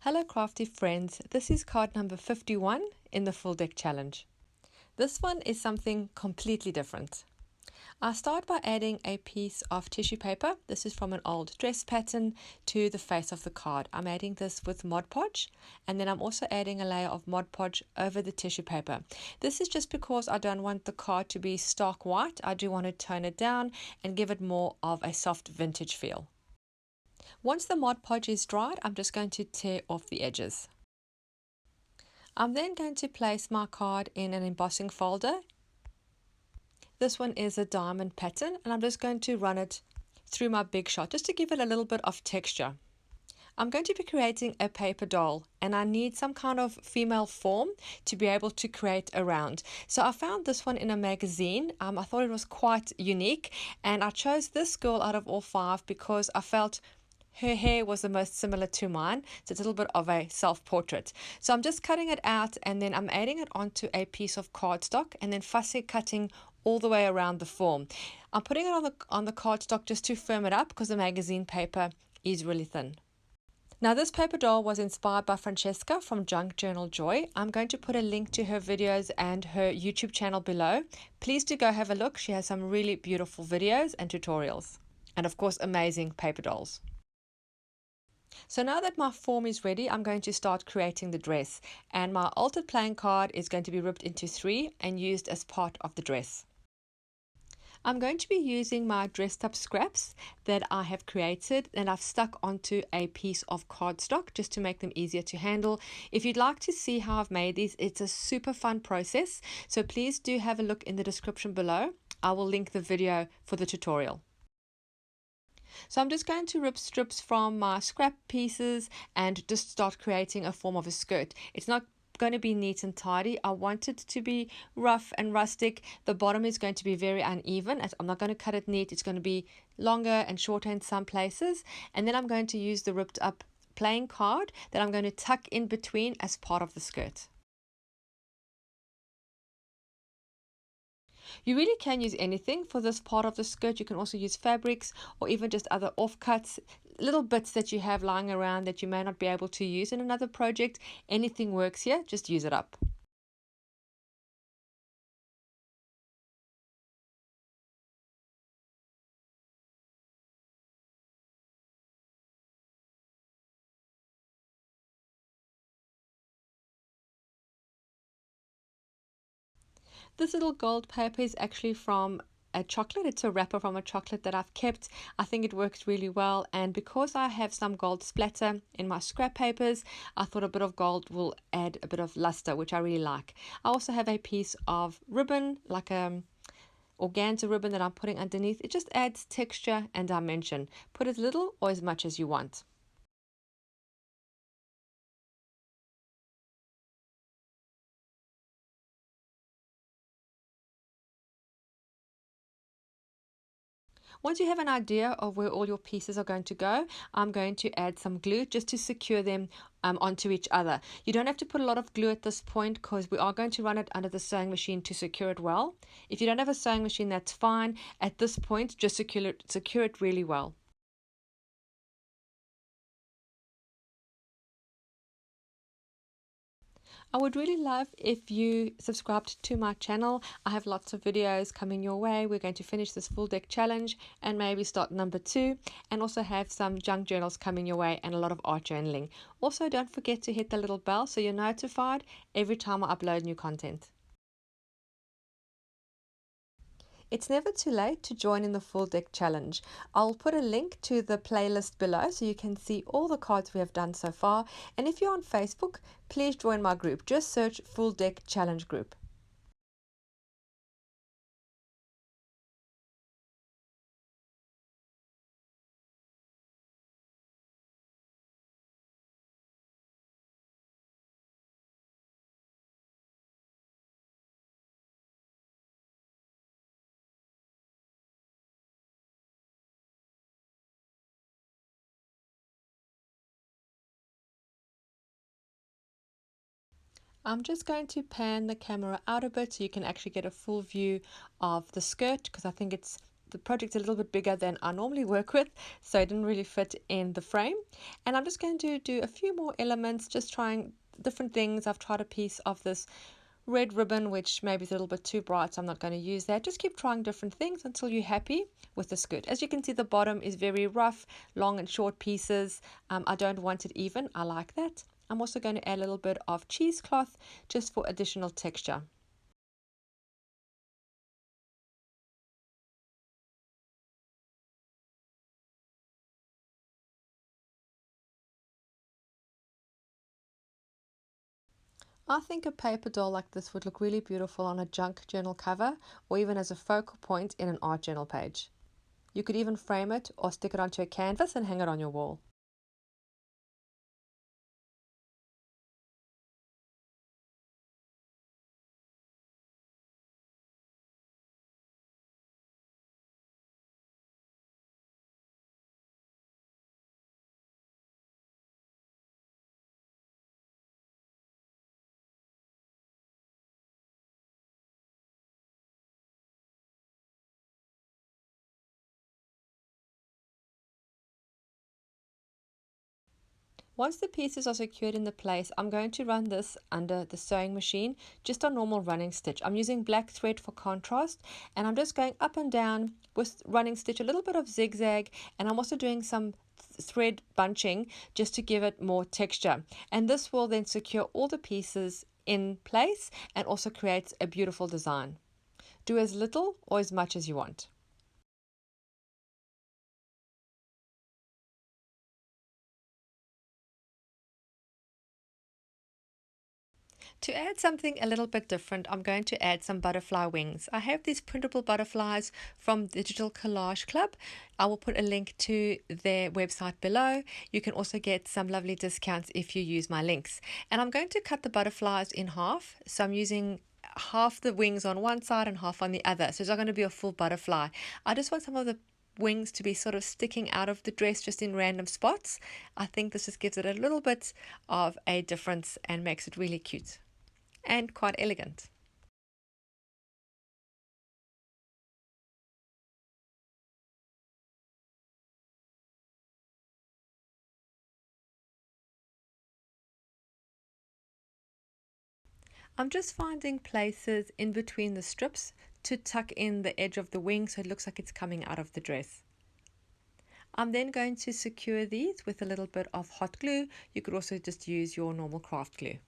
Hello crafty friends, this is card number 51 in the full deck challenge. This one is something completely different. I start by adding a piece of tissue paper. This is from an old dress pattern to the face of the card. I'm adding this with Mod Podge, and then I'm also adding a layer of Mod Podge over the tissue paper. This is just because I don't want the card to be stark white. I do want to tone it down and give it more of a soft vintage feel. Once the Mod Podge is dried, I'm just going to tear off the edges. I'm then going to place my card in an embossing folder. This one is a diamond pattern, and I'm just going to run it through my big shot just to give it a little bit of texture. I'm going to be creating a paper doll, and I need some kind of female form to be able to create around. So I found this one in a magazine. I thought it was quite unique, and I chose this girl out of all 5 because I felt her hair was the most similar to mine, so it's a little bit of a self-portrait. So I'm just cutting it out, and then I'm adding it onto a piece of cardstock and then fussy cutting all the way around the form. I'm putting it on the cardstock just to firm it up because the magazine paper is really thin. Now this paper doll was inspired by Francesca from Junk Journal Joy. I'm going to put a link to her videos and her YouTube channel below. Please do go have a look. She has some really beautiful videos and tutorials. And of course, amazing paper dolls. So now that my form is ready, I'm going to start creating the dress, and my altered playing card is going to be ripped into 3 and used as part of the dress. I'm going to be using my dressed up scraps that I have created and I've stuck onto a piece of cardstock just to make them easier to handle. If you'd like to see how I've made these, it's a super fun process, so please do have a look in the description below. I will link the video for the tutorial. So I'm just going to rip strips from my scrap pieces and just start creating a form of a skirt. It's not going to be neat and tidy. I want it to be rough and rustic. The bottom is going to be very uneven. I'm not going to cut it neat. It's going to be longer and shorter in some places. And then I'm going to use the ripped up playing card that I'm going to tuck in between as part of the skirt. You really can use anything for this part of the skirt. You can also use fabrics or even just other offcuts, little bits that you have lying around that you may not be able to use in another project. Anything works here, just use it up. This little gold paper is actually from a chocolate. It's a wrapper from a chocolate that I've kept. I think it works really well, and because I have some gold splatter in my scrap papers, I thought a bit of gold will add a bit of luster, which I really like. I also have a piece of ribbon, like a organza ribbon, that I'm putting underneath. It just adds texture and dimension. Put as little or as much as you want. Once you have an idea of where all your pieces are going to go, I'm going to add some glue just to secure them onto each other. You don't have to put a lot of glue at this point because we are going to run it under the sewing machine to secure it well. If you don't have a sewing machine, that's fine. At this point, just secure it really well. I would really love if you subscribed to my channel. I have lots of videos coming your way. We're going to finish this full deck challenge and maybe start number 2, and also have some junk journals coming your way and a lot of art journaling. Also, don't forget to hit the little bell so you're notified every time I upload new content. It's never too late to join in the full deck challenge. I'll put a link to the playlist below so you can see all the cards we have done so far. And if you're on Facebook, please join my group. Just search Full Deck Challenge Group. I'm just going to pan the camera out a bit so you can actually get a full view of the skirt, because I think it's the project's a little bit bigger than I normally work with, so it didn't really fit in the frame. And I'm just going to do a few more elements, just trying different things. I've tried a piece of this red ribbon, which maybe is a little bit too bright, so I'm not going to use that. Just keep trying different things until you're happy with the skirt. As you can see, the bottom is very rough, long and short pieces. I don't want it even. I like that. I'm also going to add a little bit of cheesecloth just for additional texture. I think a paper doll like this would look really beautiful on a junk journal cover, or even as a focal point in an art journal page. You could even frame it or stick it onto a canvas and hang it on your wall. Once the pieces are secured in the place, I'm going to run this under the sewing machine, just on normal running stitch. I'm using black thread for contrast, and I'm just going up and down with running stitch, a little bit of zigzag, and I'm also doing some thread bunching just to give it more texture. And this will then secure all the pieces in place and also creates a beautiful design. Do as little or as much as you want. To add something a little bit different, I'm going to add some butterfly wings. I have these printable butterflies from Digital Collage Club. I will put a link to their website below. You can also get some lovely discounts if you use my links. And I'm going to cut the butterflies in half. So I'm using half the wings on one side and half on the other. So it's not going to be a full butterfly. I just want some of the wings to be sort of sticking out of the dress just in random spots. I think this just gives it a little bit of a difference and makes it really cute and quite elegant. I'm just finding places in between the strips to tuck in the edge of the wing so it looks like it's coming out of the dress. I'm then going to secure these with a little bit of hot glue. You could also just use your normal craft glue.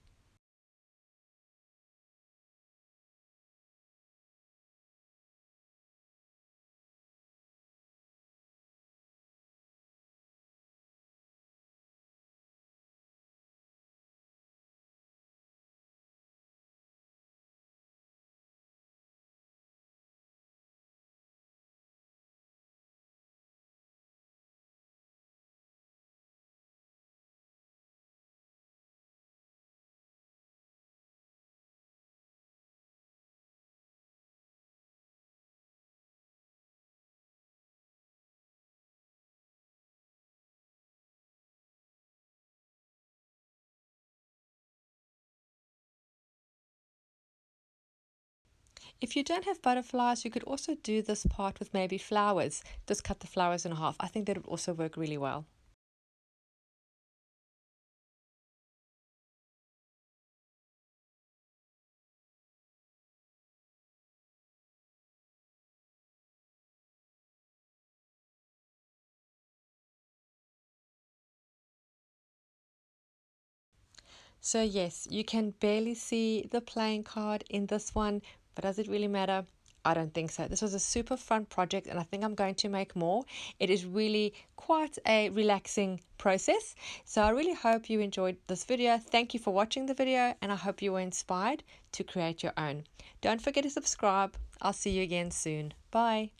If you don't have butterflies, you could also do this part with maybe flowers. Just cut the flowers in half. I think that would also work really well. So yes, you can barely see the playing card in this one, but does it really matter? I don't think so. This was a super fun project and I think I'm going to make more. It is really quite a relaxing process. So I really hope you enjoyed this video. Thank you for watching the video and I hope you were inspired to create your own. Don't forget to subscribe. I'll see you again soon. Bye.